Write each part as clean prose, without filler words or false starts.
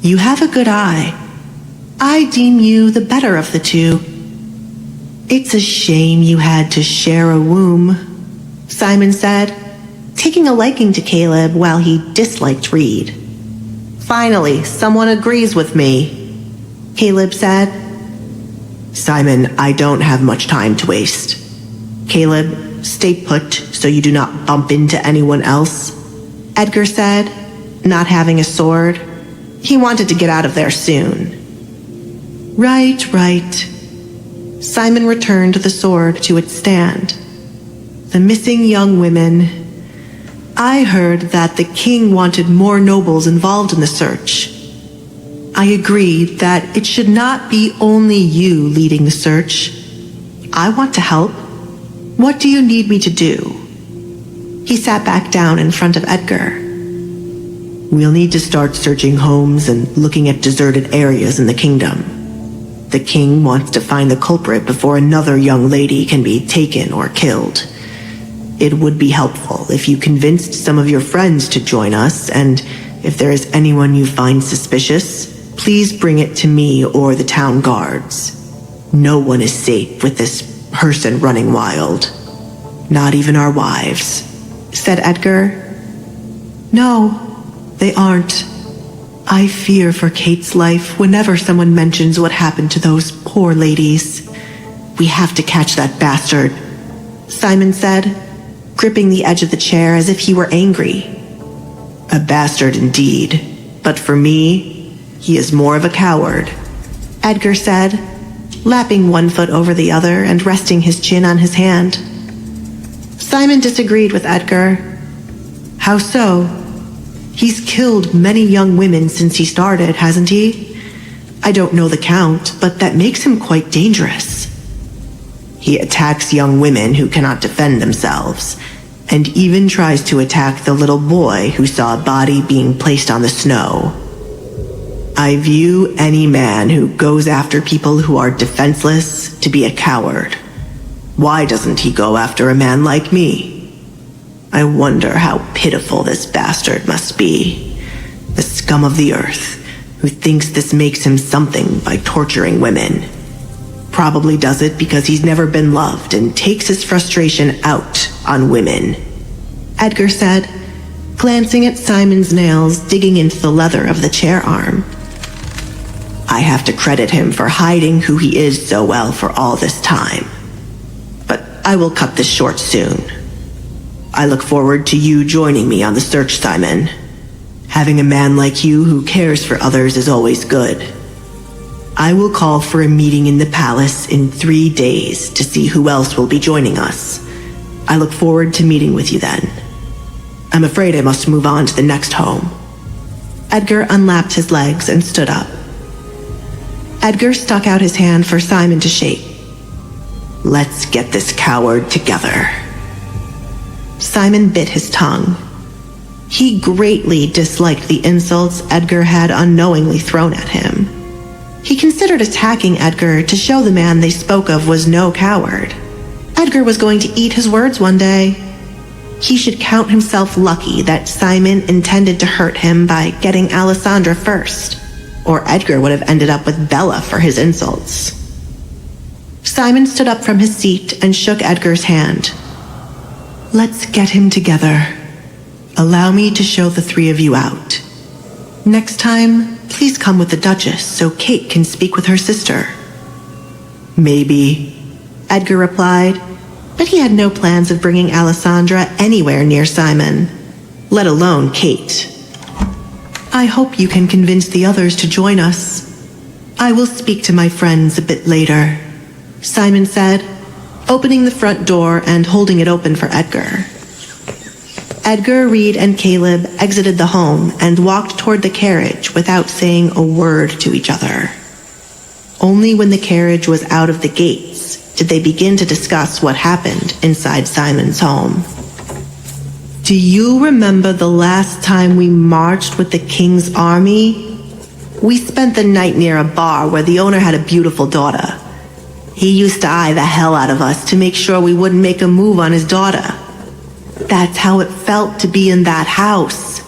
You have a good eye. I deem you the better of the two. It's a shame you had to share a womb, Simon said, taking a liking to Caleb while he disliked Reed. Finally, someone agrees with me, Caleb said. Simon, I don't have much time to waste. Caleb, stay put so you do not bump into anyone else, Edgar said, not having a sword. He wanted to get out of there soon. Right. Simon returned the sword to its stand. The missing young women. I heard that the king wanted more nobles involved in the search. I agreed that it should not be only you leading the search. I want to help. What do you need me to do? He sat back down in front of Edgar. We'll need to start searching homes and looking at deserted areas in the kingdom. The king wants to find the culprit before another young lady can be taken or killed. It would be helpful if you convinced some of your friends to join us, and if there is anyone you find suspicious, please bring it to me or the town guards. No one is safe with this person running wild. Not even our wives, said Edgar. No, they aren't. I fear for Kate's life whenever someone mentions what happened to those poor ladies. We have to catch that bastard, Simon said, gripping the edge of the chair as if he were angry. A bastard indeed, but for me, he is more of a coward, Edgar said, lapping one foot over the other and resting his chin on his hand. Simon disagreed with Edgar. How so? He's killed many young women since he started, hasn't he? I don't know the count, but that makes him quite dangerous. He attacks young women who cannot defend themselves, and even tries to attack the little boy who saw a body being placed on the snow. I view any man who goes after people who are defenseless to be a coward. Why doesn't he go after a man like me? I wonder how pitiful this bastard must be. The scum of the earth, who thinks this makes him something by torturing women. Probably does it because he's never been loved and takes his frustration out on women, Edgar said, glancing at Simon's nails digging into the leather of the chair arm. I have to credit him for hiding who he is so well for all this time. But I will cut this short soon. I look forward to you joining me on the search, Simon. Having a man like you who cares for others is always good. I will call for a meeting in the palace in 3 days to see who else will be joining us. I look forward to meeting with you then. I'm afraid I must move on to the next home. Edgar unlapped his legs and stood up. Edgar stuck out his hand for Simon to shake. Let's get this coward together. Simon bit his tongue. He greatly disliked the insults Edgar had unknowingly thrown at him. He considered attacking Edgar to show the man they spoke of was no coward. Edgar was going to eat his words one day. He should count himself lucky that Simon intended to hurt him by getting Alessandra first, or Edgar would have ended up with Bella for his insults. Simon stood up from his seat and shook Edgar's hand. Let's get him together. Allow me to show the three of you out. Next time, please come with the Duchess so Kate can speak with her sister. Maybe, Edgar replied, but he had no plans of bringing Alessandra anywhere near Simon, let alone Kate. I hope you can convince the others to join us. I will speak to my friends a bit later, Simon said, opening the front door and holding it open for Edgar. Edgar, Reed, and Caleb exited the home and walked toward the carriage without saying a word to each other. Only when the carriage was out of the gates did they begin to discuss what happened inside Simon's home. Do you remember the last time we marched with the king's army? We spent the night near a bar where the owner had a beautiful daughter. He used to eye the hell out of us to make sure we wouldn't make a move on his daughter. That's how it felt to be in that house.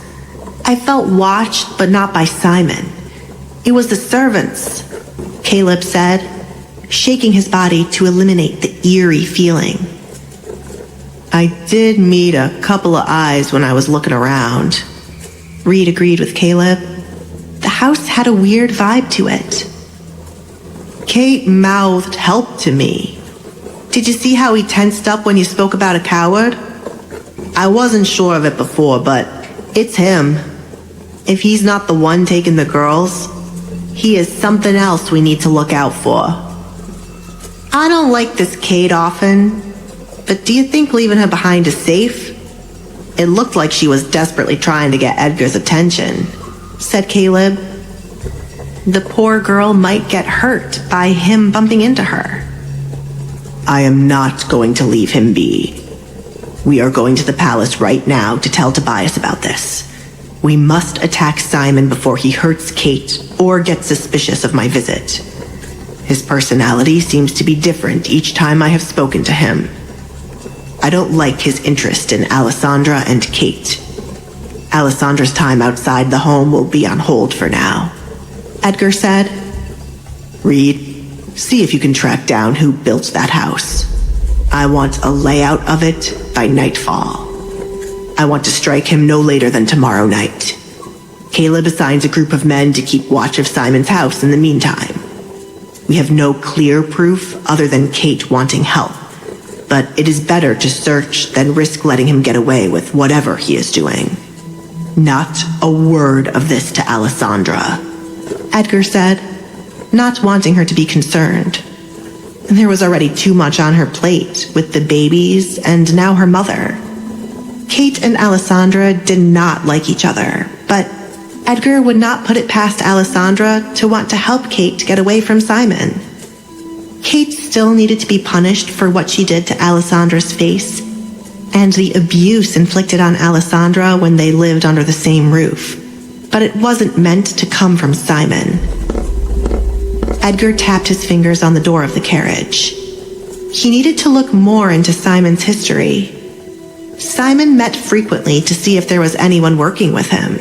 I felt watched, but not by Simon. It was the servants, Caleb said, shaking his body to eliminate the eerie feeling. I did meet a couple of eyes when I was looking around. Reed agreed with Caleb. The house had a weird vibe to it. Kate mouthed help to me. Did you see how he tensed up when you spoke about a coward? I wasn't sure of it before, but it's him. If he's not the one taking the girls, he is something else we need to look out for. I don't like this Kate often, but do you think leaving her behind is safe? It looked like she was desperately trying to get Edgar's attention, said Caleb. The poor girl might get hurt by him bumping into her. I am not going to leave him be. We are going to the palace right now to tell Tobias about this. We must attack Simon before he hurts Kate or gets suspicious of my visit. His personality seems to be different each time I have spoken to him. I don't like his interest in Alessandra and Kate. Alessandra's time outside the home will be on hold for now, Edgar said. Reed, see if you can track down who built that house. I want a layout of it by nightfall. I want to strike him no later than tomorrow night. Caleb assigns a group of men to keep watch of Simon's house in the meantime. We have no clear proof other than Kate wanting help, but it is better to search than risk letting him get away with whatever he is doing. Not a word of this to Alessandra, Edgar said, not wanting her to be concerned. There was already too much on her plate with the babies and now her mother. Kate and Alessandra did not like each other, but Edgar would not put it past Alessandra to want to help Kate get away from Simon. Kate still needed to be punished for what she did to Alessandra's face, and the abuse inflicted on Alessandra when they lived under the same roof, but it wasn't meant to come from Simon. Edgar tapped his fingers on the door of the carriage. He needed to look more into Simon's history. Simon met frequently to see if there was anyone working with him.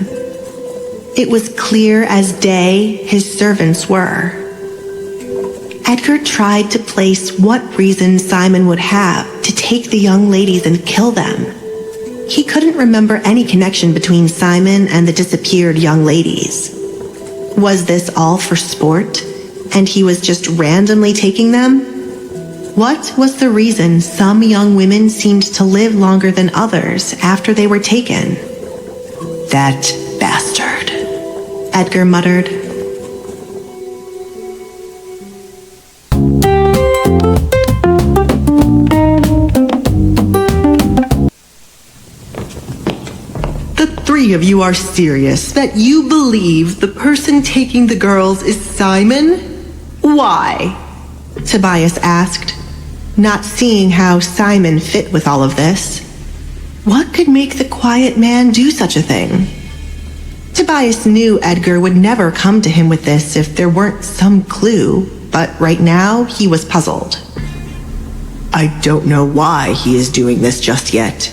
It was clear as day his servants were. Edgar tried to place what reason Simon would have to take the young ladies and kill them. He couldn't remember any connection between Simon and the disappeared young ladies. Was this all for sport, and he was just randomly taking them? What was the reason some young women seemed to live longer than others after they were taken? That bastard, Edgar muttered. The three of you are serious that you believe the person taking the girls is Simon? Why? Tobias asked, not seeing how Simon fit with all of this. What could make the quiet man do such a thing? Tobias knew Edgar would never come to him with this if there weren't some clue, but right now he was puzzled. I don't know why he is doing this just yet,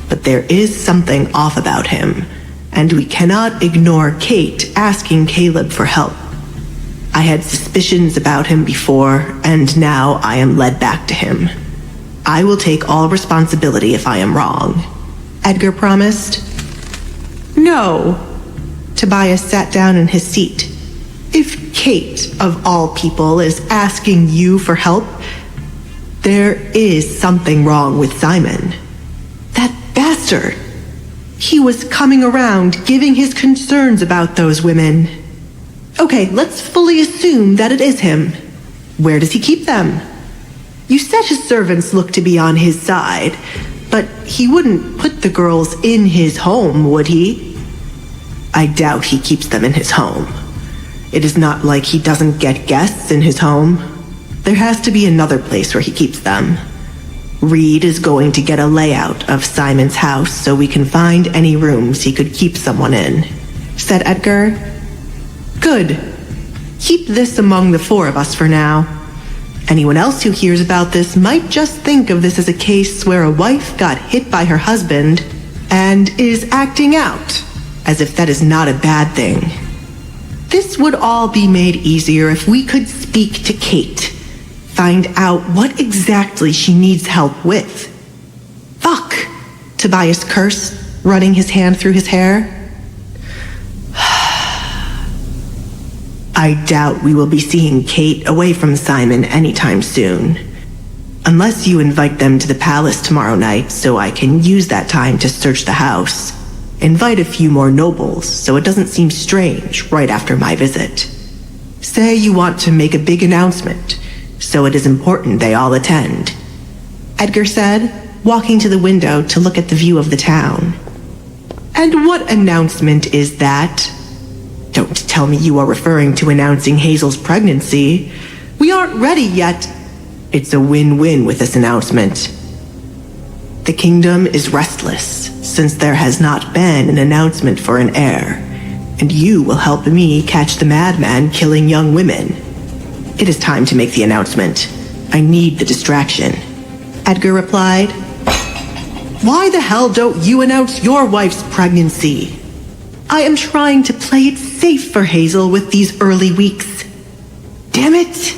but there is something off about him, and we cannot ignore Kate asking Caleb for help. I had suspicions about him before, and now I am led back to him. I will take all responsibility if I am wrong, Edgar promised. No. Tobias sat down in his seat. If Kate, of all people, is asking you for help, there is something wrong with Simon. That bastard. He was coming around giving his concerns about those women. Okay, let's fully assume that it is him. Where does he keep them? You said his servants look to be on his side, but he wouldn't put the girls in his home, would he? I doubt he keeps them in his home. It is not like he doesn't get guests in his home. There has to be another place where he keeps them. Reed is going to get a layout of Simon's house so we can find any rooms he could keep someone in, said Edgar. Good. Keep this among the four of us for now. Anyone else who hears about this might just think of this as a case where a wife got hit by her husband and is acting out, as if that is not a bad thing. This This would all be made easier if we could speak to Kate. Find out what exactly she needs help with. Fuck, Tobias cursed, running his hand through his hair. I doubt we will be seeing Kate away from Simon anytime soon. Unless you invite them to the palace tomorrow night so I can use that time to search the house. Invite a few more nobles so it doesn't seem strange right after my visit. Say you want to make a big announcement, so it is important they all attend. Edgar said, walking to the window to look at the view of the town. And what announcement is that? Don't tell me you are referring to announcing Hazel's pregnancy. We aren't ready yet. It's a win-win with this announcement. The kingdom is restless, since there has not been an announcement for an heir, and you will help me catch the madman killing young women. It is time to make the announcement. I need the distraction. Edgar replied. Why the hell don't you announce your wife's pregnancy? I am trying to play it safe for Hazel with these early weeks. Damn it!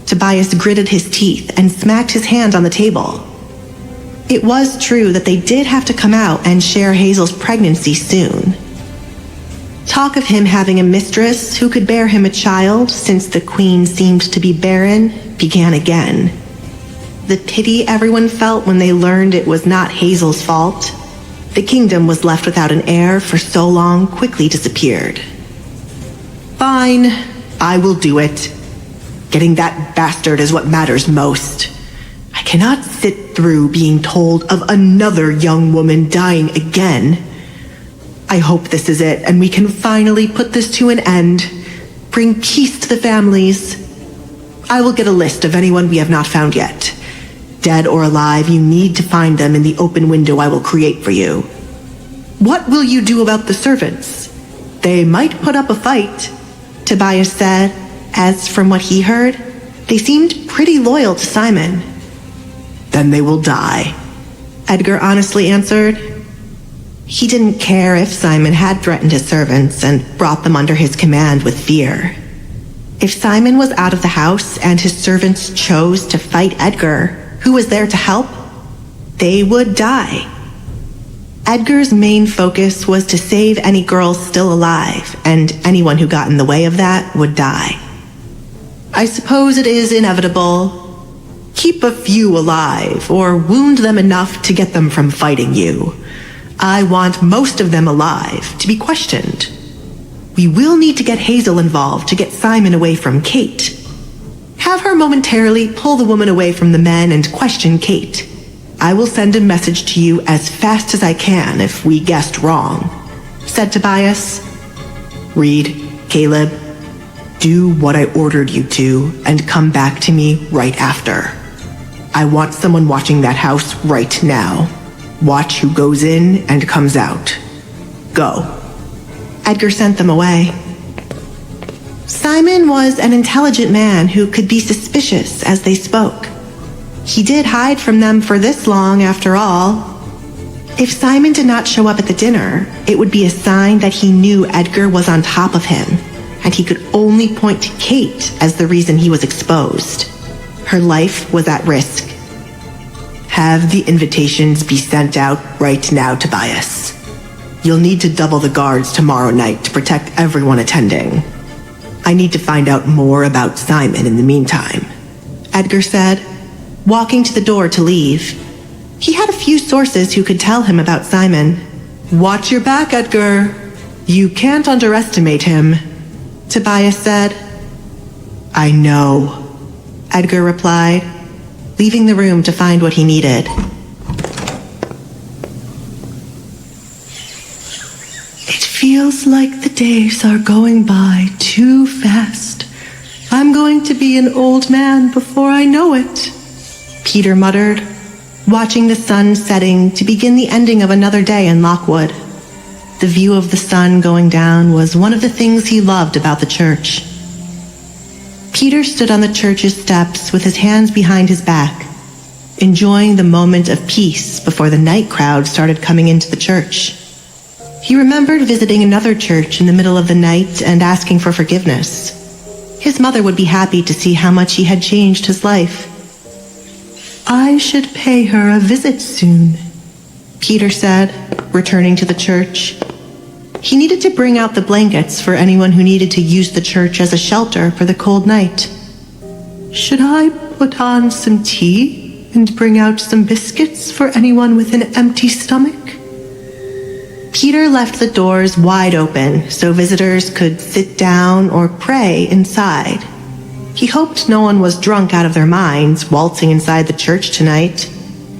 Tobias gritted his teeth and smacked his hand on the table. It was true that they did have to come out and share Hazel's pregnancy soon. Talk of him having a mistress who could bear him a child, since the queen seemed to be barren, began again. The pity everyone felt when they learned it was not Hazel's fault. The kingdom was left without an heir for so long quickly disappeared. Fine, I will do it. Getting that bastard is what matters most. I cannot sit through being told of another young woman dying again. I hope this is it and we can finally put this to an end. Bring peace to the families. I will get a list of anyone we have not found yet. Dead or alive, you need to find them in the open window I will create for you. What will you do about the servants? They might put up a fight, Tobias said, as from what he heard, they seemed pretty loyal to Simon. Then they will die, Edgar honestly answered. He didn't care if Simon had threatened his servants and brought them under his command with fear. If Simon was out of the house and his servants chose to fight Edgar, who was there to help, they would die. Edgar's main focus was to save any girls still alive, and anyone who got in the way of that would die. I suppose it is inevitable. Keep a few alive, or wound them enough to get them from fighting you. I want most of them alive, to be questioned. We will need to get Hazel involved to get Simon away from Kate. Have her momentarily pull the woman away from the men and question Kate. I will send a message to you as fast as I can if we guessed wrong, said Tobias. Reed, Caleb, do what I ordered you to and come back to me right after. I want someone watching that house right now. Watch who goes in and comes out. Go. Edgar sent them away. Simon was an intelligent man who could be suspicious as they spoke. He did hide from them for this long, after all. If Simon did not show up at the dinner, it would be a sign that he knew Edgar was on top of him, and he could only point to Kate as the reason he was exposed. Her life was at risk. Have the invitations be sent out right now, Tobias. You'll need to double the guards tomorrow night to protect everyone attending. I need to find out more about Simon in the meantime, Edgar said, walking to the door to leave. He had a few sources who could tell him about Simon. Watch your back, Edgar. You can't underestimate him, Tobias said. I know, Edgar replied, leaving the room to find what he needed. It feels like the days are going by too fast. I'm going to be an old man before I know it, Peter muttered, watching the sun setting to begin the ending of another day in Lockwood. The view of the sun going down was one of the things he loved about the church. Peter stood on the church's steps with his hands behind his back, enjoying the moment of peace before the night crowd started coming into the church. He remembered visiting another church in the middle of the night and asking for forgiveness. His mother would be happy to see how much he had changed his life. "I should pay her a visit soon," Peter said, returning to the church. He needed to bring out the blankets for anyone who needed to use the church as a shelter for the cold night. "Should I put on some tea and bring out some biscuits for anyone with an empty stomach?" Peter left the doors wide open so visitors could sit down or pray inside. He hoped no one was drunk out of their minds waltzing inside the church tonight,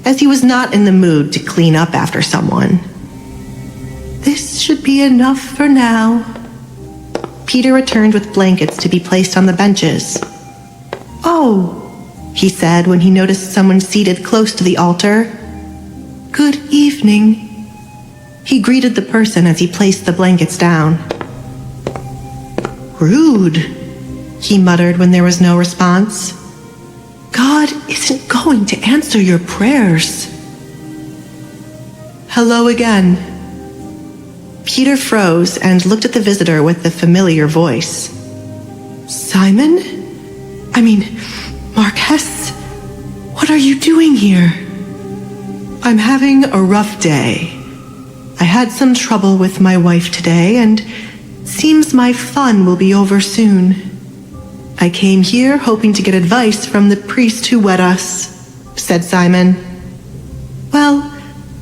as he was not in the mood to clean up after someone. "This should be enough for now." Peter returned with blankets to be placed on the benches. "Oh," he said when he noticed someone seated close to the altar. "Good evening." He greeted the person as he placed the blankets down. "Rude," he muttered when there was no response. "God isn't going to answer your prayers." "Hello again." Peter froze and looked at the visitor with the familiar voice. "Simon? Marquez? What are you doing here?" "I'm having a rough day. I had some trouble with my wife today, and seems my fun will be over soon. I came here hoping to get advice from the priest who wed us," said Simon. "Well,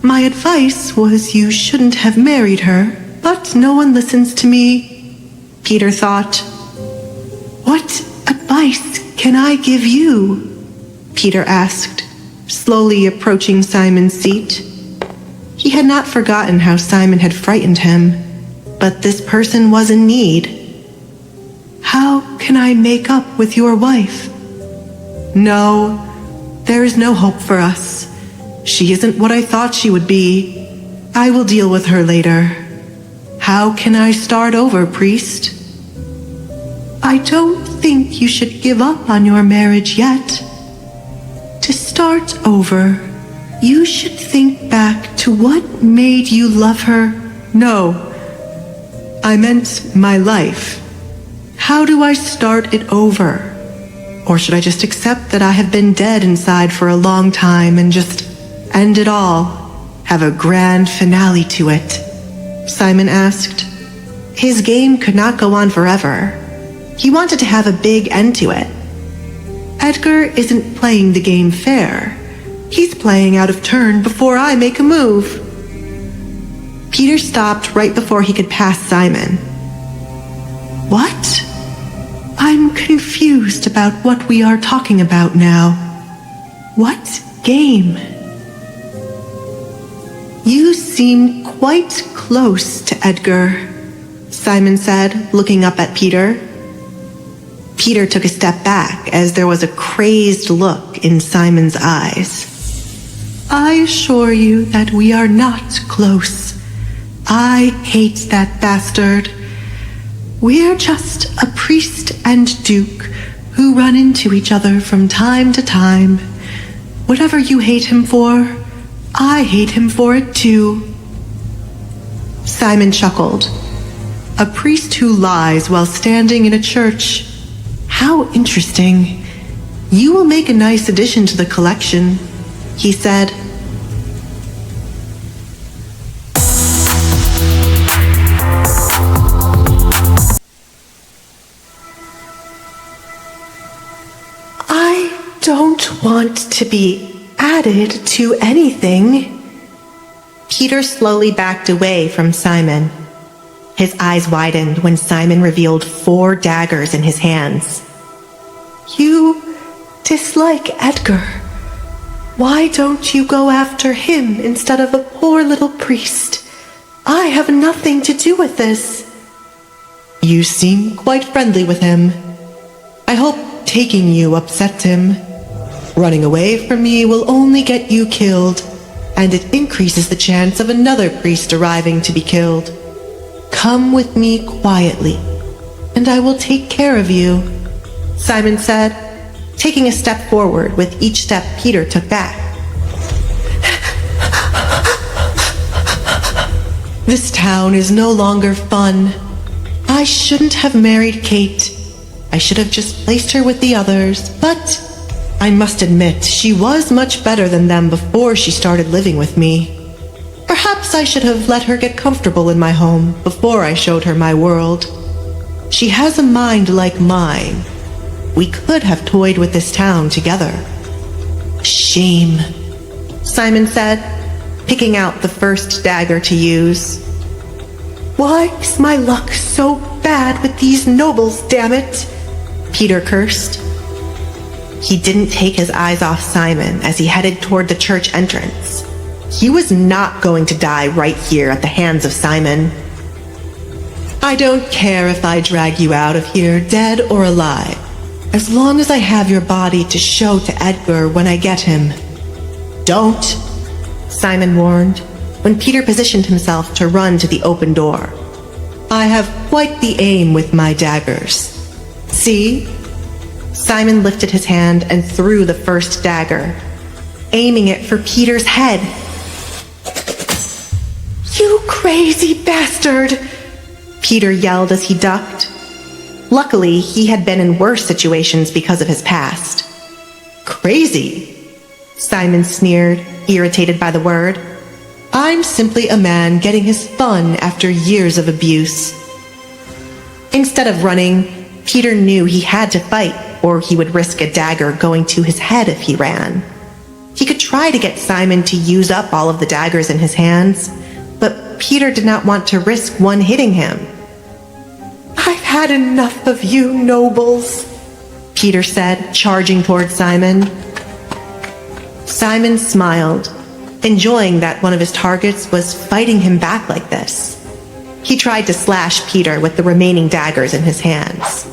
my advice was you shouldn't have married her, but no one listens to me," Peter thought. "What advice can I give you?" Peter asked, slowly approaching Simon's seat. He had not forgotten how Simon had frightened him, but this person was in need. "How can I make up with your wife?" "No, there is no hope for us. She isn't what I thought she would be. I will deal with her later. How can I start over, priest?" "I don't think you should give up on your marriage yet. To start over, you should think back to what made you love her." "No, I meant my life. How do I start it over? Or should I just accept that I have been dead inside for a long time and just end it all? Have a grand finale to it?" Simon asked. His game could not go on forever. He wanted to have a big end to it. Edgar isn't playing the game fair. He's playing out of turn before I make a move. Peter stopped right before he could pass Simon. "What? I'm confused about what we are talking about now. What game?" "You seem quite close to Edgar," Simon said, looking up at Peter. Peter took a step back as there was a crazed look in Simon's eyes. "I assure you that we are not close. I hate that bastard. We're just a priest and duke who run into each other from time to time. Whatever you hate him for, I hate him for it too." Simon chuckled. "A priest who lies while standing in a church. How interesting. You will make a nice addition to the collection," he said. "I don't want to be added to anything." Peter slowly backed away from Simon. His eyes widened when Simon revealed 4 daggers in his hands. "You dislike Edgar. Why don't you go after him instead of a poor little priest? I have nothing to do with this." "You seem quite friendly with him. I hope taking you upsets him. Running away from me will only get you killed, and it increases the chance of another priest arriving to be killed. Come with me quietly, and I will take care of you," Simon said, taking a step forward with each step Peter took back. This town is no longer fun. I shouldn't have married Kate. I should have just placed her with the others, but I must admit she was much better than them before she started living with me. Perhaps I should have let her get comfortable in my home before I showed her my world. She has a mind like mine. We could have toyed with this town together. Shame, Simon said, picking out the first dagger to use. Why is my luck so bad with these nobles, damn it? Peter cursed. He didn't take his eyes off Simon as he headed toward the church entrance. He was not going to die right here at the hands of Simon. I don't care if I drag you out of here, dead or alive, as long as I have your body to show to Edgar when I get him. Don't, Simon warned, when Peter positioned himself to run to the open door. I have quite the aim with my daggers. See? Simon lifted his hand and threw the first dagger, aiming it for Peter's head. You crazy bastard! Peter yelled as he ducked. Luckily, he had been in worse situations because of his past. Crazy? Simon sneered, irritated by the word. I'm simply a man getting his fun after years of abuse. Instead of running, Peter knew he had to fight, or he would risk a dagger going to his head if he ran. He could try to get Simon to use up all of the daggers in his hands, but Peter did not want to risk one hitting him. I've had enough of you, nobles, Peter said, charging toward Simon. Simon smiled, enjoying that one of his targets was fighting him back like this. He tried to slash Peter with the remaining daggers in his hands.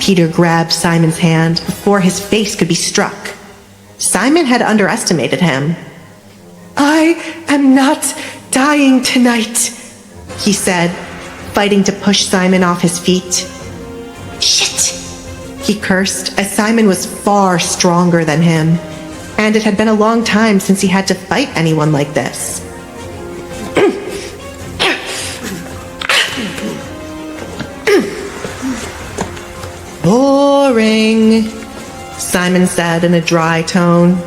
Peter grabbed Simon's hand before his face could be struck. Simon had underestimated him. I am not dying tonight, he said, fighting to push Simon off his feet. Shit, he cursed as Simon was far stronger than him, and it had been a long time since he had to fight anyone like this. Boring, Simon said in a dry tone.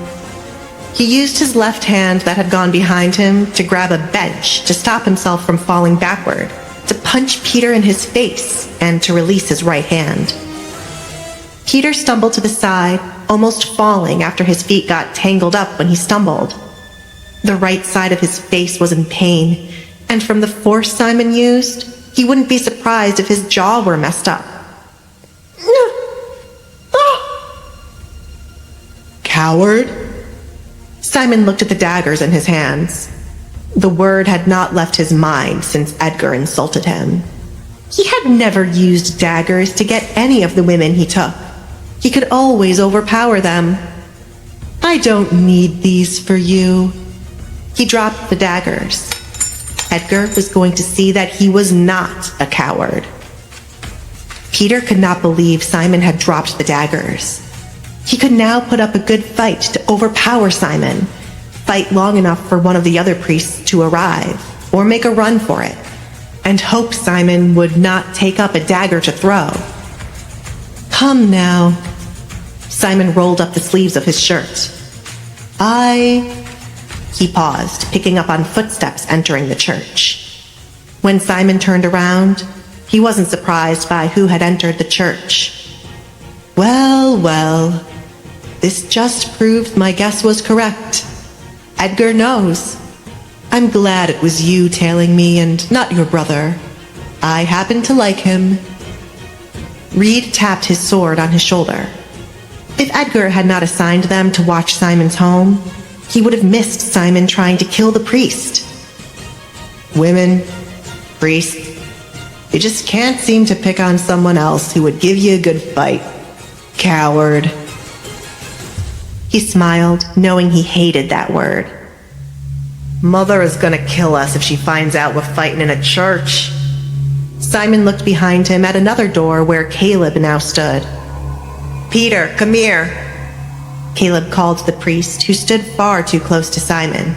He used his left hand that had gone behind him to grab a bench to stop himself from falling backward, to punch Peter in his face, and to release his right hand. Peter stumbled to the side, almost falling after his feet got tangled up when he stumbled. The right side of his face was in pain, and from the force Simon used, he wouldn't be surprised if his jaw were messed up. Coward? Simon looked at the daggers in his hands. The word had not left his mind since Edgar insulted him. He had never used daggers to get any of the women he took. He could always overpower them. I don't need these for you. He dropped the daggers. Edgar was going to see that he was not a coward. Peter could not believe Simon had dropped the daggers. He could now put up a good fight to overpower Simon, fight long enough for one of the other priests to arrive, or make a run for it, and hope Simon would not take up a dagger to throw. Come now. Simon rolled up the sleeves of his shirt. He paused, picking up on footsteps entering the church. When Simon turned around, he wasn't surprised by who had entered the church. Well, this just proved my guess was correct. Edgar knows. I'm glad it was you tailing me and not your brother. I happen to like him. Reed tapped his sword on his shoulder. If Edgar had not assigned them to watch Simon's home, he would have missed Simon trying to kill the priest. Women, priests, you just can't seem to pick on someone else who would give you a good fight. Coward. He smiled, knowing he hated that word. Mother is gonna kill us if she finds out we're fighting in a church. Simon looked behind him at another door where Caleb now stood. Peter, come here. Caleb called the priest, who stood far too close to Simon.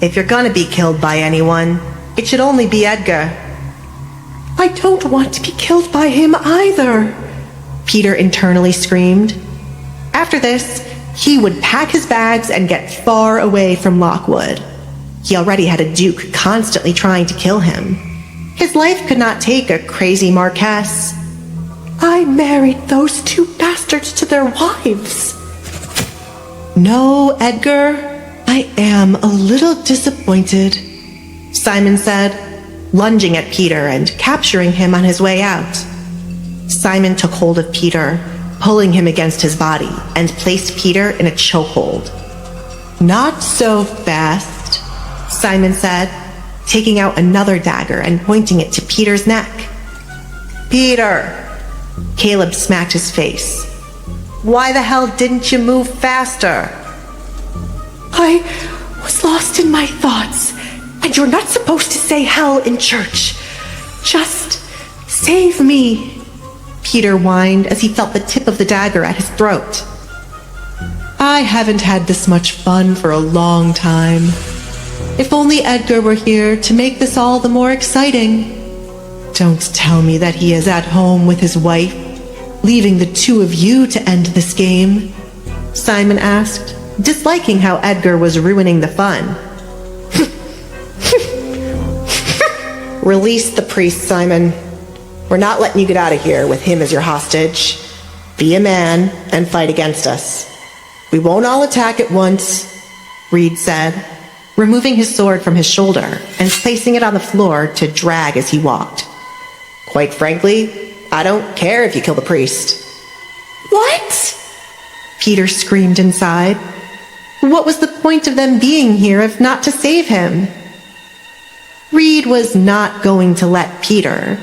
If you're gonna be killed by anyone, it should only be Edgar. I don't want to be killed by him either, Peter internally screamed. After this, he would pack his bags and get far away from Lockwood. He already had a duke constantly trying to kill him. His life could not take a crazy Marquess. I married those two bastards to their wives. No, Edgar, I am a little disappointed, Simon said, lunging at Peter and capturing him on his way out. Simon took hold of Peter, pulling him against his body, and placed Peter in a chokehold. Not so fast, Simon said, taking out another dagger and pointing it to Peter's neck. Peter! Caleb smacked his face. Why the hell didn't you move faster? I was lost in my thoughts, and you're not supposed to say hell in church. Just save me, Peter whined as he felt the tip of the dagger at his throat. I haven't had this much fun for a long time. If only Edgar were here to make this all the more exciting. Don't tell me that he is at home with his wife, leaving the two of you to end this game, Simon asked, disliking how Edgar was ruining the fun. Release the priest, Simon. We're not letting you get out of here with him as your hostage. Be a man and fight against us. We won't all attack at once, Reed said, removing his sword from his shoulder and placing it on the floor to drag as he walked. Quite frankly, I don't care if you kill the priest. What? Peter screamed inside. What was the point of them being here if not to save him? Reed was not going to let Peter,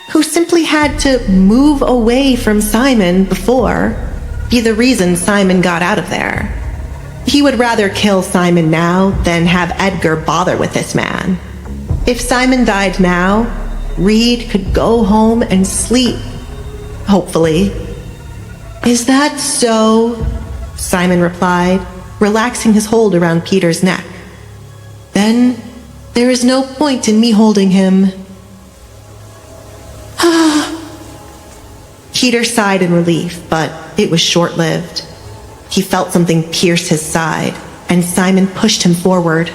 who simply had to move away from Simon before, be the reason Simon got out of there. He would rather kill Simon now than have Edgar bother with this man. If Simon died now, Reed could go home and sleep, hopefully. Is that so? Simon replied, relaxing his hold around Peter's neck. Then there is no point in me holding him. Peter sighed in relief, but it was short-lived. He felt something pierce his side, and Simon pushed him forward.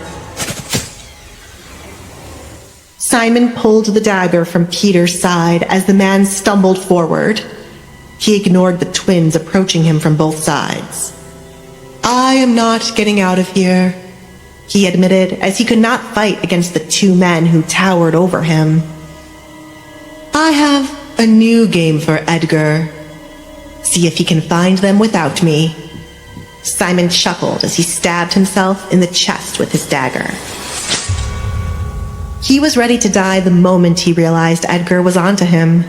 Simon pulled the dagger from Peter's side as the man stumbled forward. He ignored the twins approaching him from both sides. I am not getting out of here, he admitted, as he could not fight against the two men who towered over him. I have a new game for Edgar. See if he can find them without me. Simon chuckled as he stabbed himself in the chest with his dagger. He was ready to die the moment he realized Edgar was onto him.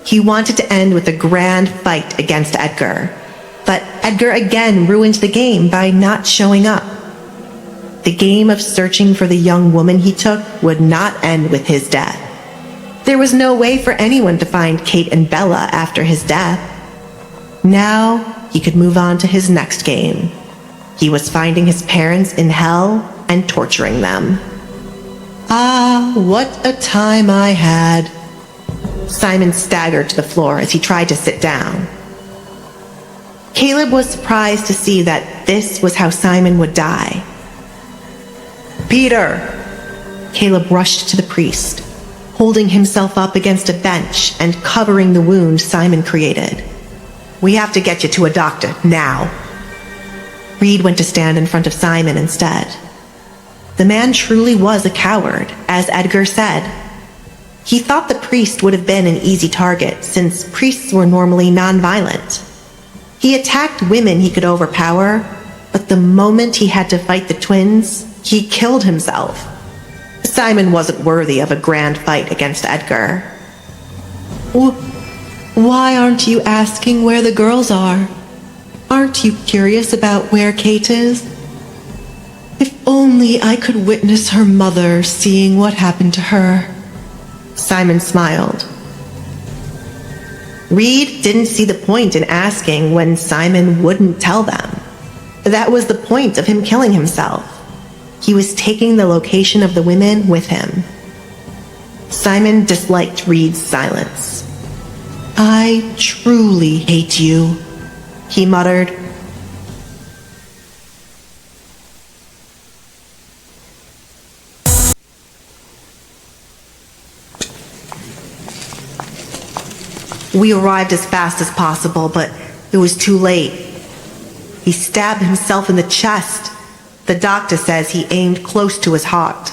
He wanted to end with a grand fight against Edgar, but Edgar again ruined the game by not showing up. The game of searching for the young woman he took would not end with his death. There was no way for anyone to find Kate and Bella after his death. Now he could move on to his next game. He was finding his parents in hell and torturing them. Ah, what a time I had. Simon staggered to the floor as he tried to sit down. Caleb was surprised to see that this was how Simon would die. Peter! Caleb rushed to the priest, holding himself up against a bench and covering the wound Simon created. We have to get you to a doctor, now. Reed went to stand in front of Simon instead. The man truly was a coward, as Edgar said. He thought the priest would have been an easy target, since priests were normally non-violent. He attacked women he could overpower, but the moment he had to fight the twins, he killed himself. Simon wasn't worthy of a grand fight against Edgar. Why aren't you asking where the girls are? Aren't you curious about where Kate is? If only I could witness her mother seeing what happened to her. Simon smiled. Reed didn't see the point in asking when Simon wouldn't tell them. That was the point of him killing himself. he was taking the location of the women with him. Simon disliked Reed's silence. "I truly hate you," he muttered. We arrived as fast as possible, but it was too late. He stabbed himself in the chest. The doctor says he aimed close to his heart.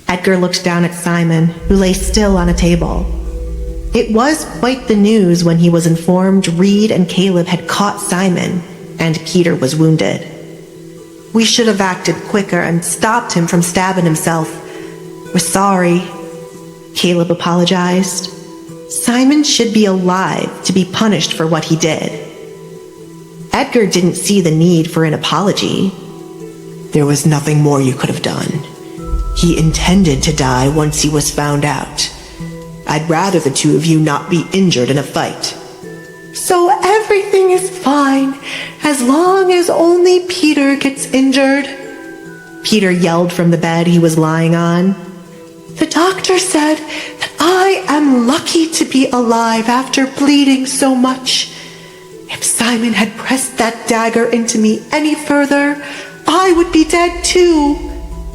Edgar looked down at Simon, who lay still on a table. It was quite the news when he was informed Reed and Caleb had caught Simon, and Peter was wounded. "We should have acted quicker and stopped him from stabbing himself. We're sorry," Caleb apologized. Simon should be alive to be punished for what he did. Edgar didn't see the need for an apology. "There was nothing more you could have done. He intended to die once he was found out. I'd rather the two of you not be injured in a fight." "So everything is fine, as long as only Peter gets injured," Peter yelled from the bed he was lying on. "The doctor said that I am lucky to be alive after bleeding so much. If Simon had pressed that dagger into me any further, I would be dead too,"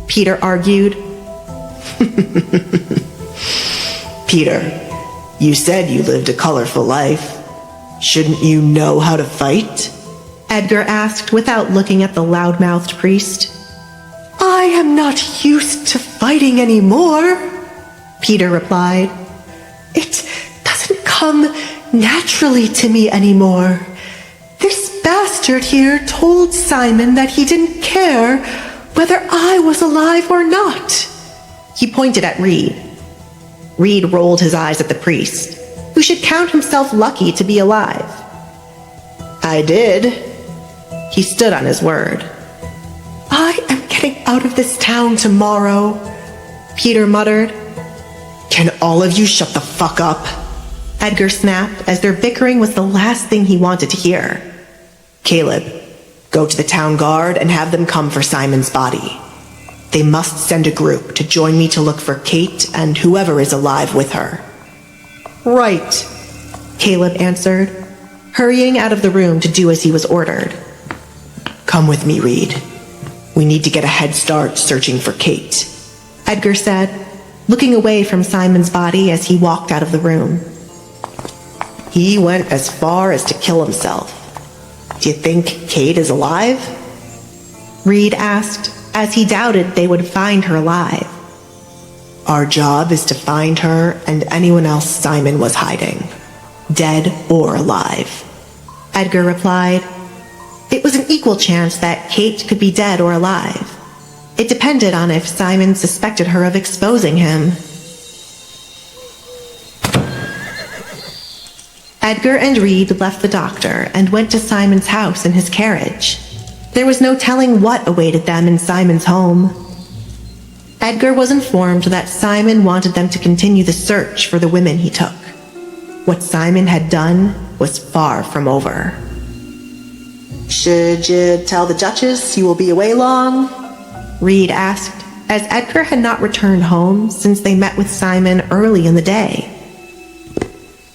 Peter argued. "Peter, you said you lived a colorful life. Shouldn't you know how to fight?" Edgar asked without looking at the loud-mouthed priest. "I am not used to fighting anymore," Peter replied. "It doesn't come naturally to me anymore. This bastard here told Simon that he didn't care whether I was alive or not." He pointed at Reed. Reed rolled his eyes at the priest, who should count himself lucky to be alive. "I did." He stood on his word. "I am getting out of this town tomorrow," Peter muttered. "Can all of you shut the fuck up?" Edgar snapped, as their bickering was the last thing he wanted to hear. "Caleb, go to the town guard and have them come for Simon's body. They must send a group to join me to look for Kate and whoever is alive with her." "Right," Caleb answered, hurrying out of the room to do as he was ordered. "Come with me, Reed. We need to get a head start searching for Kate," Edgar said, looking away from Simon's body as he walked out of the room. "He went as far as to kill himself. Do you think Kate is alive?" Reed asked, as he doubted they would find her alive. "Our job is to find her and anyone else Simon was hiding, dead or alive," Edgar replied. It was an equal chance that Kate could be dead or alive. It depended on if Simon suspected her of exposing him. Edgar and Reed left the doctor and went to Simon's house in his carriage. There was no telling what awaited them in Simon's home. Edgar was informed that Simon wanted them to continue the search for the women he took. What Simon had done was far from over. "Should you tell the Duchess you will be away long?" Reed asked, as Edgar had not returned home since they met with Simon early in the day.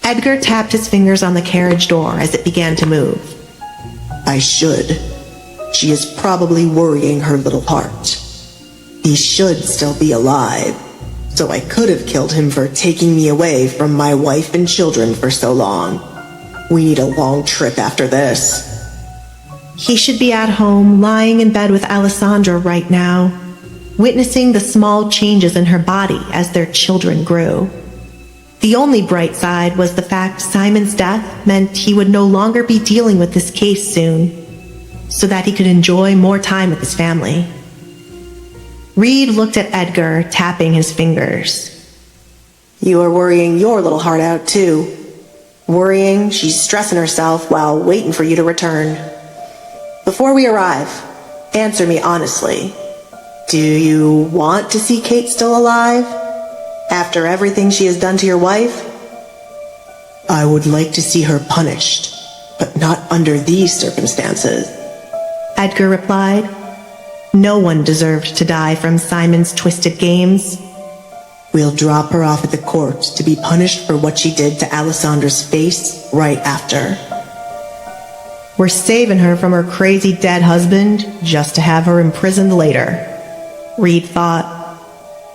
Edgar tapped his fingers on the carriage door as it began to move. "I should. She is probably worrying her little heart. He should still be alive, so I could have killed him for taking me away from my wife and children for so long. We need a long trip after this." He should be at home, lying in bed with Alessandra right now, witnessing the small changes in her body as their children grew. The only bright side was the fact Simon's death meant he would no longer be dealing with this case soon, so that he could enjoy more time with his family. Reed looked at Edgar, tapping his fingers. "You are worrying your little heart out, too. Worrying she's stressing herself while waiting for you to return. Before we arrive, answer me honestly. Do you want to see Kate still alive? After everything she has done to your wife?" "I would like to see her punished, but not under these circumstances," Edgar replied. No one deserved to die from Simon's twisted games. We'll drop her off at the court to be punished for what she did to Alessandra's face right after. We're saving her from her crazy dead husband just to have her imprisoned later, Reed thought.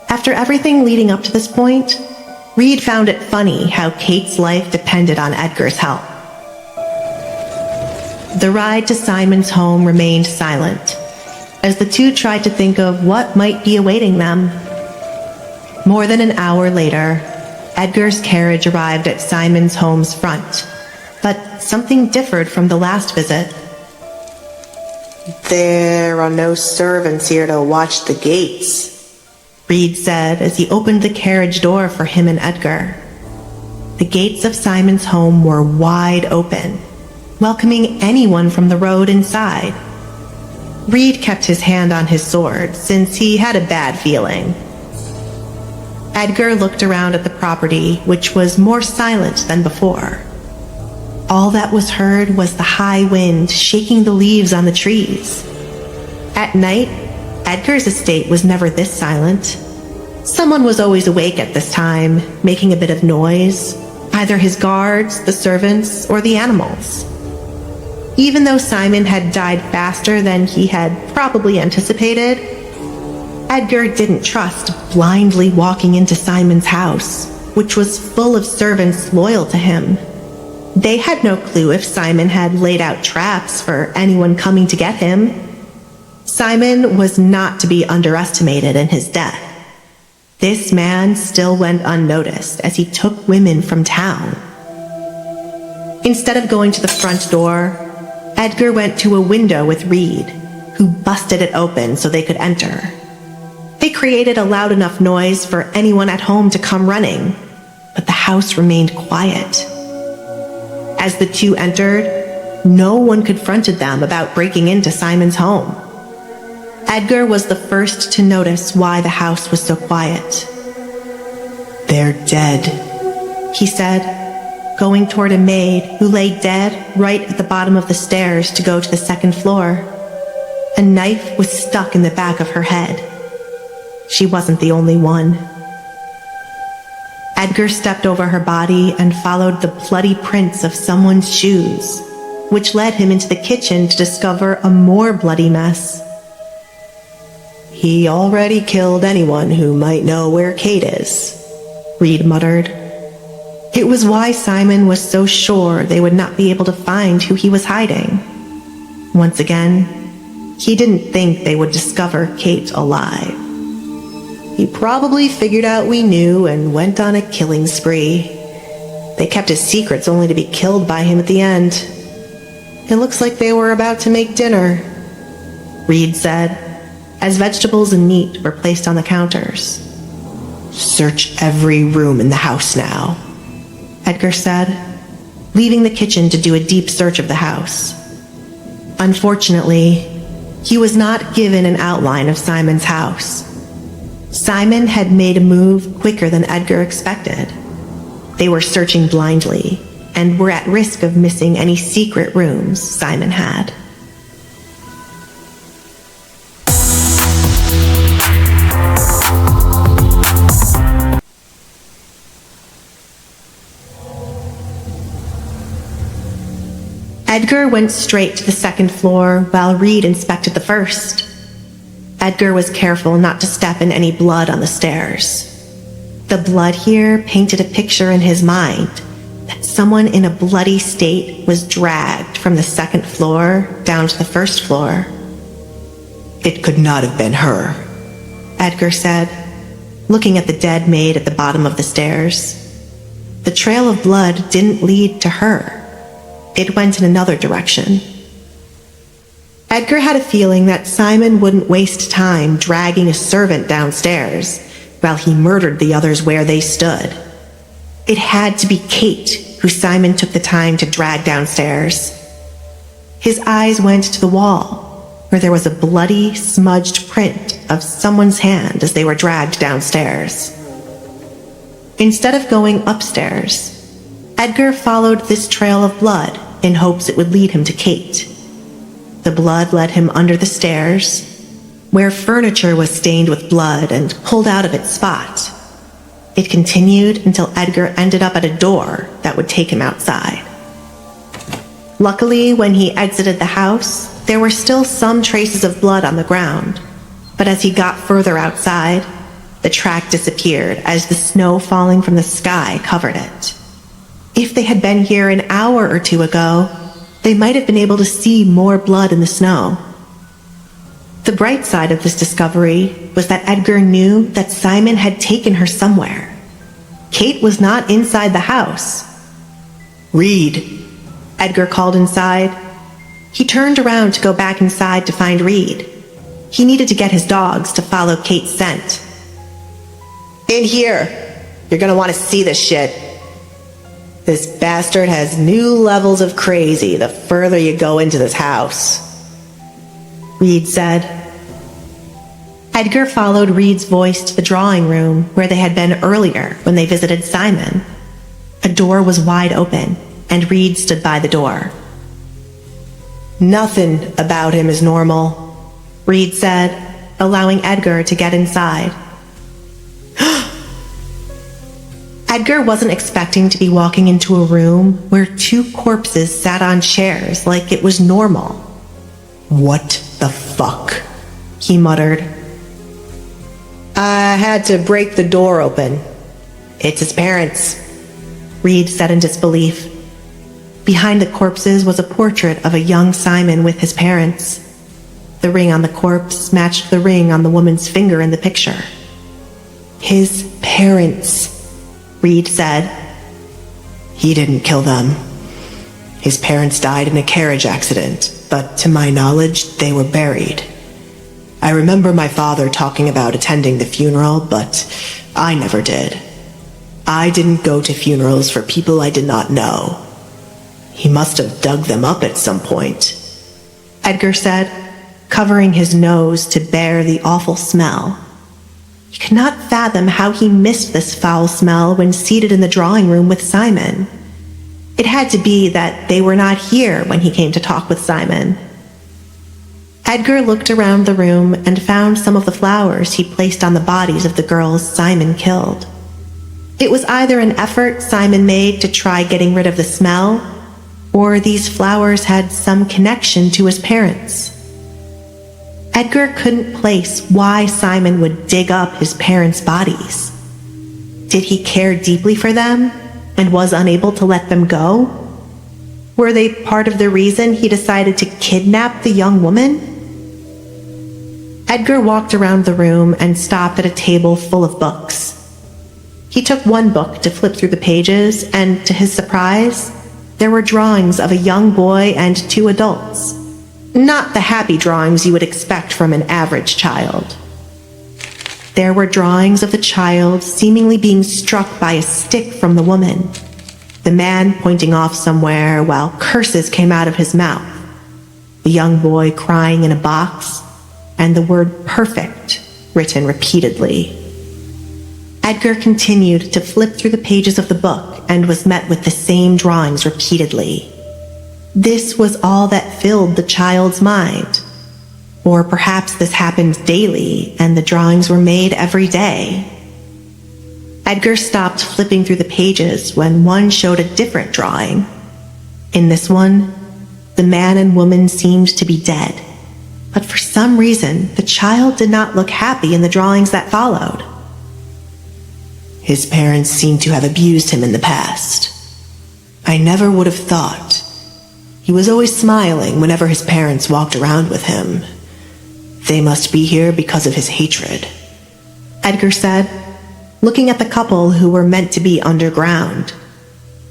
After everything leading up to this point, Reed found it funny how Kate's life depended on Edgar's help. The ride to Simon's home remained silent, as the two tried to think of what might be awaiting them. More than an hour later, Edgar's carriage arrived at Simon's home's front, but something differed from the last visit. There are no servants here to watch the gates, Reed said as he opened the carriage door for him and Edgar. The gates of Simon's home were wide open, welcoming anyone from the road inside. Reed kept his hand on his sword since he had a bad feeling. Edgar looked around at the property, which was more silent than before. All that was heard was the high wind shaking the leaves on the trees. At night, Edgar's estate was never this silent. Someone was always awake at this time, making a bit of noise, either his guards, the servants, or the animals. Even though Simon had died faster than he had probably anticipated, Edgar didn't trust blindly walking into Simon's house, which was full of servants loyal to him. They had no clue if Simon had laid out traps for anyone coming to get him. Simon was not to be underestimated in his death. This man still went unnoticed as he took women from town. Instead of going to the front door, Edgar went to a window with Reed, who busted it open so they could enter. They created a loud enough noise for anyone at home to come running, but the house remained quiet. As the two entered, no one confronted them about breaking into Simon's home. Edgar was the first to notice why the house was so quiet. They're dead, he said, going toward a maid who lay dead right at the bottom of the stairs to go to the second floor. A knife was stuck in the back of her head. She wasn't the only one. Edgar stepped over her body and followed the bloody prints of someone's shoes, which led him into the kitchen to discover a more bloody mess. He already killed anyone who might know where Kate is, Reed muttered. It was why Simon was so sure they would not be able to find who he was hiding. Once again, he didn't think they would discover Kate alive. He probably figured out we knew and went on a killing spree. They kept his secrets only to be killed by him at the end. It looks like they were about to make dinner, Reed said, as vegetables and meat were placed on the counters. Search every room in the house now, Edgar said, leaving the kitchen to do a deep search of the house. Unfortunately, he was not given an outline of Simon's house. Simon had made a move quicker than Edgar expected. They were searching blindly and were at risk of missing any secret rooms Simon had. Edgar went straight to the second floor while Reed inspected the first. Edgar was careful not to step in any blood on the stairs. The blood here painted a picture in his mind that someone in a bloody state was dragged from the second floor down to the first floor. It could not have been her, Edgar said, looking at the dead maid at the bottom of the stairs. The trail of blood didn't lead to her. It went in another direction. Edgar had a feeling that Simon wouldn't waste time dragging a servant downstairs while he murdered the others where they stood. It had to be Kate who Simon took the time to drag downstairs. His eyes went to the wall, where there was a bloody, smudged print of someone's hand as they were dragged downstairs. Instead of going upstairs, Edgar followed this trail of blood in hopes it would lead him to Kate. The blood led him under the stairs, where furniture was stained with blood and pulled out of its spot. It continued until Edgar ended up at a door that would take him outside. Luckily, when he exited the house, there were still some traces of blood on the ground, but as he got further outside, the track disappeared as the snow falling from the sky covered it. If they had been here an hour or two ago, they might have been able to see more blood in the snow. The bright side of this discovery was that Edgar knew that Simon had taken her somewhere. Kate was not inside the house. Reed, Edgar called inside. He turned around to go back inside to find Reed. He needed to get his dogs to follow Kate's scent. in here. You're gonna want to see this shit. This bastard has new levels of crazy the further you go into this house, Reed said. Edgar followed Reed's voice to the drawing room where they had been earlier when they visited Simon. A door was wide open, and Reed stood by the door. Nothing about him is normal, Reed said, allowing Edgar to get inside. Edgar wasn't expecting to be walking into a room where two corpses sat on chairs like it was normal. What the fuck? He muttered. I had to break the door open. It's his parents, Reed said in disbelief. Behind the corpses was a portrait of a young Simon with his parents. The ring on the corpse matched the ring on the woman's finger in the picture. His parents, Reed said. He didn't kill them. His parents died in a carriage accident, but to my knowledge, they were buried. I remember my father talking about attending the funeral, but I never did. I didn't go to funerals for people I did not know. He must have dug them up at some point, Edgar said, covering his nose to bear the awful smell. He could not fathom how he missed this foul smell when seated in the drawing room with Simon. It had to be that they were not here when he came to talk with Simon. Edgar looked around the room and found some of the flowers he placed on the bodies of the girls Simon killed. It was either an effort Simon made to try getting rid of the smell, or these flowers had some connection to his parents. Edgar couldn't place why Simon would dig up his parents' bodies. Did he care deeply for them and was unable to let them go? Were they part of the reason he decided to kidnap the young woman? Edgar walked around the room and stopped at a table full of books. He took one book to flip through the pages, and to his surprise, there were drawings of a young boy and two adults. Not the happy drawings you would expect from an average child. There were drawings of the child seemingly being struck by a stick from the woman, the man pointing off somewhere while curses came out of his mouth, the young boy crying in a box, and the word perfect written repeatedly. Edgar continued to flip through the pages of the book and was met with the same drawings repeatedly. This was all that filled the child's mind. Or perhaps this happened daily and the drawings were made every day. Edgar stopped flipping through the pages when one showed a different drawing. In this one, the man and woman seemed to be dead, but for some reason, the child did not look happy in the drawings that followed. His parents seem to have abused him in the past. I never would have thought. He was always smiling whenever his parents walked around with him. They must be here because of his hatred, Edgar said, looking at the couple who were meant to be underground.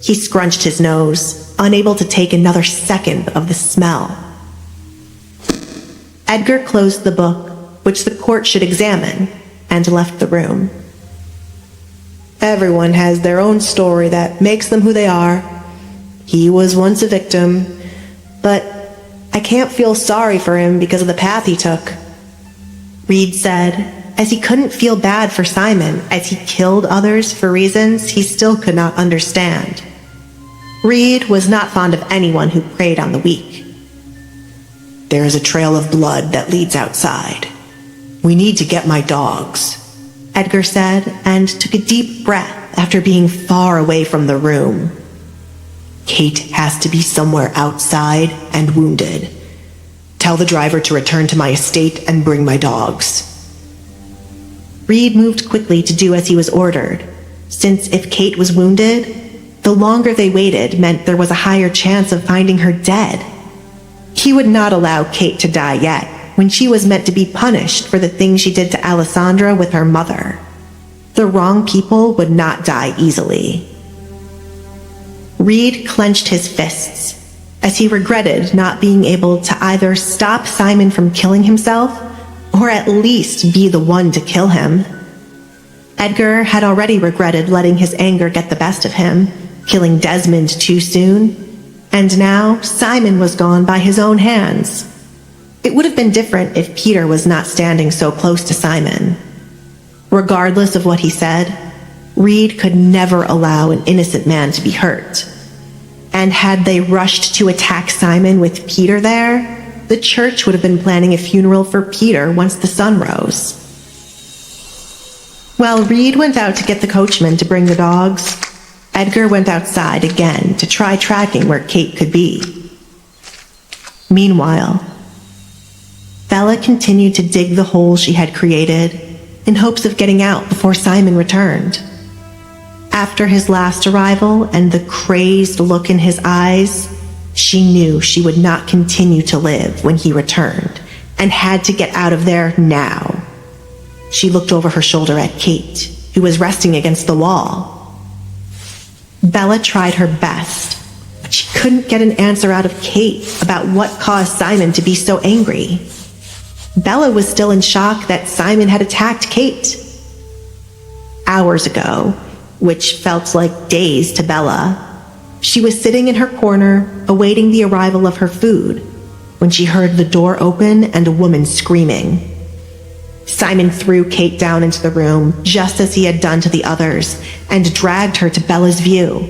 He scrunched his nose, unable to take another second of the smell. Edgar closed the book, which the court should examine, and left the room. Everyone has their own story that makes them who they are. He was once a victim, but I can't feel sorry for him because of the path he took, Reed said, as he couldn't feel bad for Simon as he killed others for reasons he still could not understand. Reed was not fond of anyone who preyed on the weak. There is a trail of blood that leads outside. "We need to get my dogs," Edgar said, and took a deep breath after being far away from the room. "Kate has to be somewhere outside and wounded. Tell the driver to return to my estate and bring my dogs." Reed moved quickly to do as he was ordered, since if Kate was wounded, the longer they waited meant there was a higher chance of finding her dead. He would not allow Kate to die yet, when she was meant to be punished for the things she did to Alessandra with her mother. The wrong people would not die easily. Reed clenched his fists, as he regretted not being able to either stop Simon from killing himself, or at least be the one to kill him. Edgar had already regretted letting his anger get the best of him, killing Desmond too soon, and now Simon was gone by his own hands. It would have been different if Peter was not standing so close to Simon. Regardless of what he said, Reed could never allow an innocent man to be hurt. And had they rushed to attack Simon with Peter there, the church would have been planning a funeral for Peter once the sun rose. While Reed went out to get the coachman to bring the dogs, Edgar went outside again to try tracking where Kate could be. Meanwhile, Bella continued to dig the hole she had created in hopes of getting out before Simon returned. After his last arrival and the crazed look in his eyes, she knew she would not continue to live when he returned and had to get out of there now. She looked over her shoulder at Kate, who was resting against the wall. Bella tried her best, but she couldn't get an answer out of Kate about what caused Simon to be so angry. Bella was still in shock that Simon had attacked Kate. Hours ago, which felt like days to Bella, she was sitting in her corner awaiting the arrival of her food when she heard the door open and a woman screaming. Simon threw Kate down into the room just as he had done to the others and dragged her to Bella's view.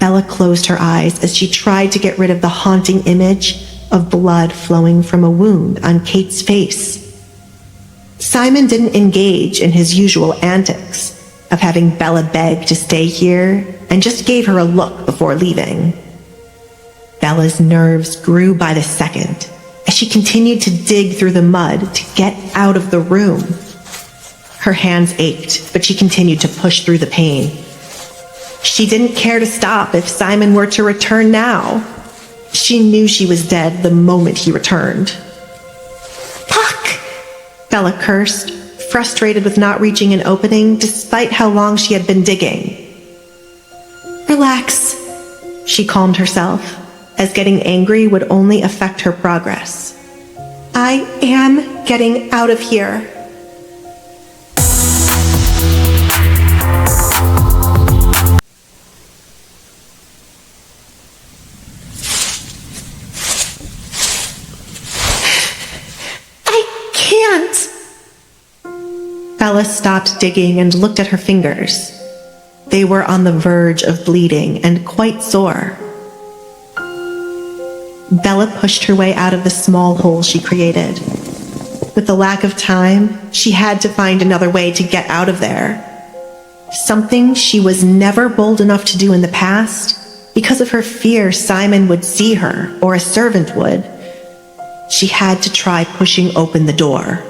Bella closed her eyes as she tried to get rid of the haunting image of blood flowing from a wound on Kate's face. Simon didn't engage in his usual antics of having Bella beg to stay here and just gave her a look before leaving. Bella's nerves grew by the second as she continued to dig through the mud to get out of the room. Her hands ached, but she continued to push through the pain. She didn't care to stop if Simon were to return now. She knew she was dead the moment he returned. "Fuck!" Bella cursed, frustrated with not reaching an opening despite how long she had been digging. "Relax," she calmed herself, as getting angry would only affect her progress. "I am getting out of here." Bella stopped digging and looked at her fingers. They were on the verge of bleeding and quite sore. Bella pushed her way out of the small hole she created. With the lack of time, she had to find another way to get out of there. Something she was never bold enough to do in the past because of her fear Simon would see her or a servant would. She had to try pushing open the door.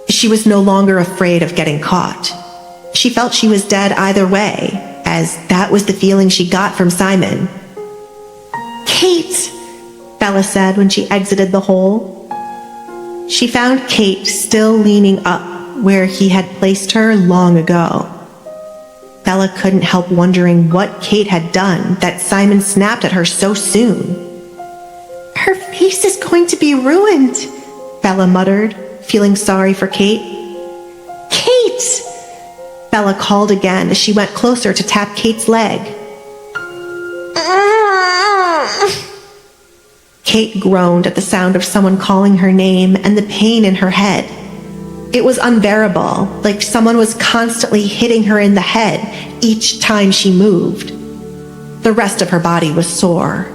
She was no longer afraid of getting caught. She felt she was dead either way, as that was the feeling she got from Simon. "Kate!" Bella said when she exited the hole. She found Kate still leaning up where he had placed her long ago. Bella couldn't help wondering what Kate had done that Simon snapped at her so soon. "Her face is going to be ruined," Bella muttered, feeling sorry for Kate. "Kate!" Bella called again as she went closer to tap Kate's leg. Kate groaned at the sound of someone calling her name and the pain in her head. It was unbearable, like someone was constantly hitting her in the head each time she moved. The rest of her body was sore,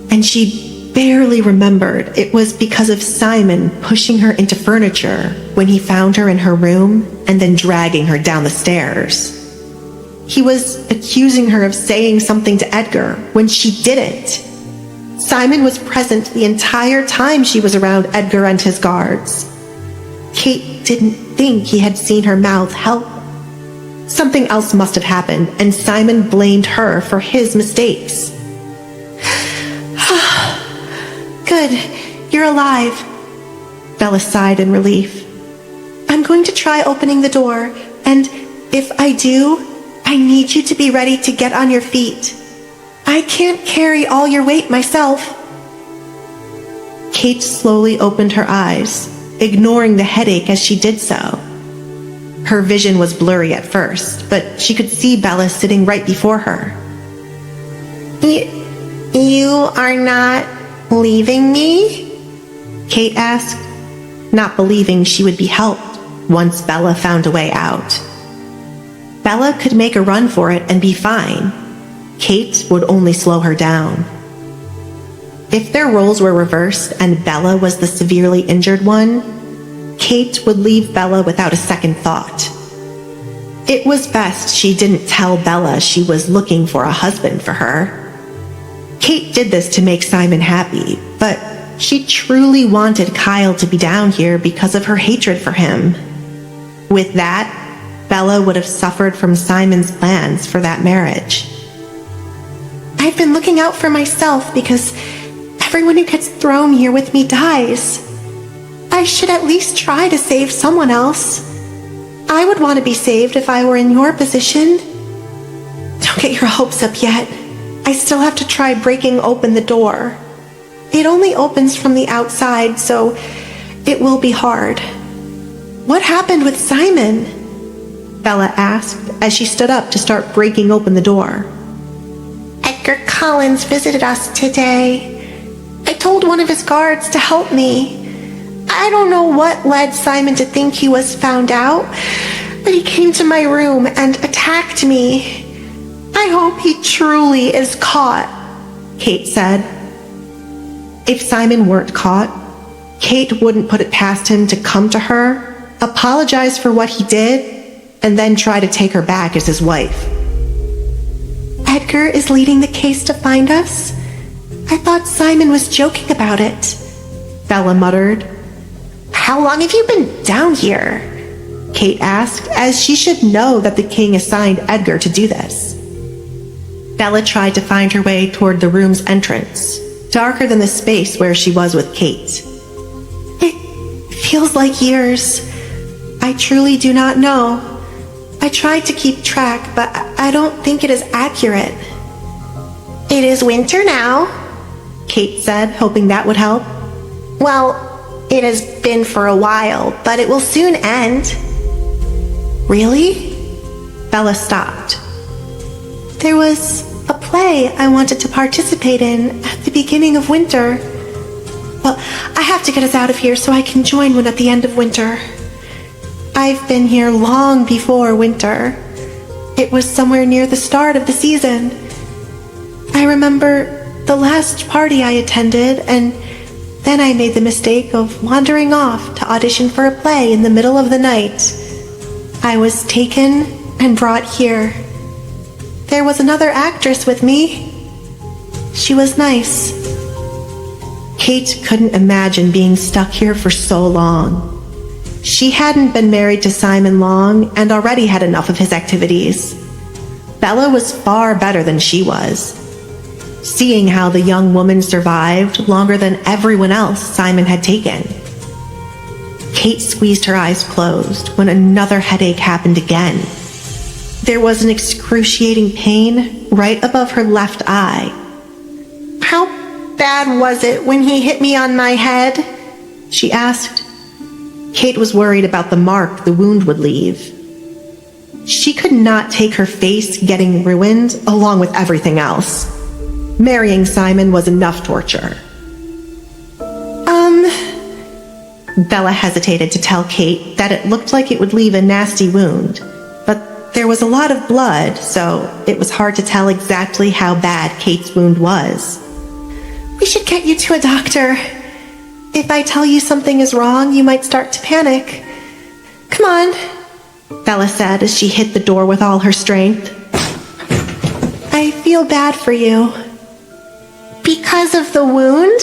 and she barely remembered it was because of Simon pushing her into furniture when he found her in her room and then dragging her down the stairs. He was accusing her of saying something to Edgar when she didn't. Simon was present the entire time she was around Edgar and his guards. Kate didn't think he had seen her mouth help. Something else must have happened, and Simon blamed her for his mistakes. Good, you're alive, Bella sighed in relief. I'm going to try opening the door, and if I do, I need you to be ready to get on your feet. I can't carry all your weight myself. Kate slowly opened her eyes, ignoring the headache as she did so. Her vision was blurry at first, but she could see Bella sitting right before her. You are not leaving me? Kate asked, not believing she would be helped once Bella found a way out. Bella could make a run for it and be fine. Kate would only slow her down. If their roles were reversed and Bella was the severely injured one, Kate would leave Bella without a second thought. It was best she didn't tell Bella she was looking for a husband for her. Kate did this to make Simon happy, but she truly wanted Kyle to be down here because of her hatred for him. With that, Bella would have suffered from Simon's plans for that marriage. I've been looking out for myself because everyone who gets thrown here with me dies. I should at least try to save someone else. I would want to be saved if I were in your position. Don't get your hopes up yet. I still have to try breaking open the door. It only opens from the outside, so it will be hard. What happened with Simon? Bella asked as she stood up to start breaking open the door. Edgar Collins visited us today. I told one of his guards to help me. I don't know what led Simon to think he was found out, but he came to my room and attacked me. I hope he truly is caught, Kate said. If Simon weren't caught, Kate wouldn't put it past him to come to her, apologize for what he did, and then try to take her back as his wife. Edgar is leading the case to find us? I thought Simon was joking about it, Bella muttered. How long have you been down here? Kate asked, as she should know that the king assigned Edgar to do this. Bella tried to find her way toward the room's entrance, darker than the space where she was with Kate. It feels like years. I truly do not know. I tried to keep track, but I don't think it is accurate. It is winter now, Kate said, hoping that would help. Well, it has been for a while, but it will soon end. Really? Bella stopped. There was a play I wanted to participate in at the beginning of winter. Well, I have to get us out of here so I can join one at the end of winter. I've been here long before winter. It was somewhere near the start of the season. I remember the last party I attended, and then I made the mistake of wandering off to audition for a play in the middle of the night. I was taken and brought here. There was another actress with me. She was nice. Kate couldn't imagine being stuck here for so long. She hadn't been married to Simon long and already had enough of his activities. Bella was far better than she was. Seeing how the young woman survived longer than everyone else Simon had taken. Kate squeezed her eyes closed when another headache happened again. There was an excruciating pain right above her left eye. How bad was it when he hit me on my head? She asked. Kate was worried about the mark the wound would leave. She could not take her face getting ruined along with everything else. Marrying Simon was enough torture. Bella hesitated to tell Kate that it looked like it would leave a nasty wound, but there was a lot of blood, so it was hard to tell exactly how bad Kate's wound was. We should get you to a doctor. If I tell you something is wrong, you might start to panic. Come on, Bella said as she hit the door with all her strength. I feel bad for you. Because of the wound?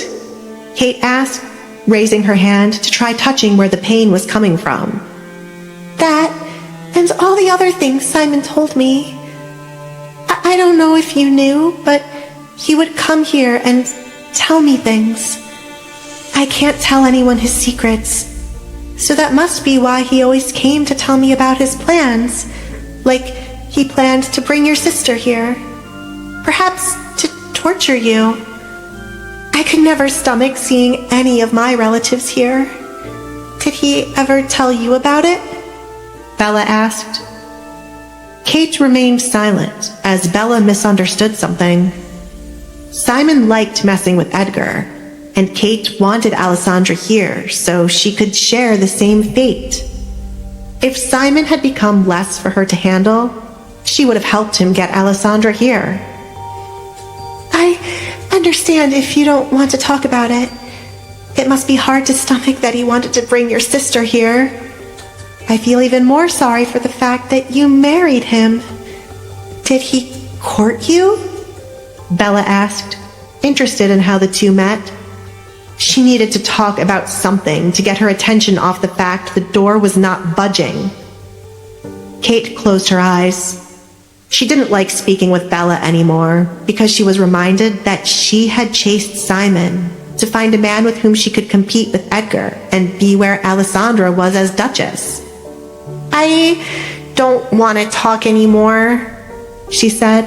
Kate asked, raising her hand to try touching where the pain was coming from. That, and all the other things Simon told me. I don't know if you knew, but he would come here and tell me things. I can't tell anyone his secrets, so that must be why he always came to tell me about his plans. Like, he planned to bring your sister here. Perhaps to torture you. I could never stomach seeing any of my relatives here. Did he ever tell you about it? Bella asked. Kate remained silent as Bella misunderstood something. Simon liked messing with Edgar, and Kate wanted Alessandra here so she could share the same fate. If Simon had become less for her to handle, she would have helped him get Alessandra here. I understand if you don't want to talk about it. It must be hard to stomach that he wanted to bring your sister here. I feel even more sorry for the fact that you married him. Did he court you? Bella asked, interested in how the two met. She needed to talk about something to get her attention off the fact the door was not budging. Kate closed her eyes. She didn't like speaking with Bella anymore because she was reminded that she had chased Simon to find a man with whom she could compete with Edgar and be where Alessandra was as Duchess. I don't want to talk anymore, she said.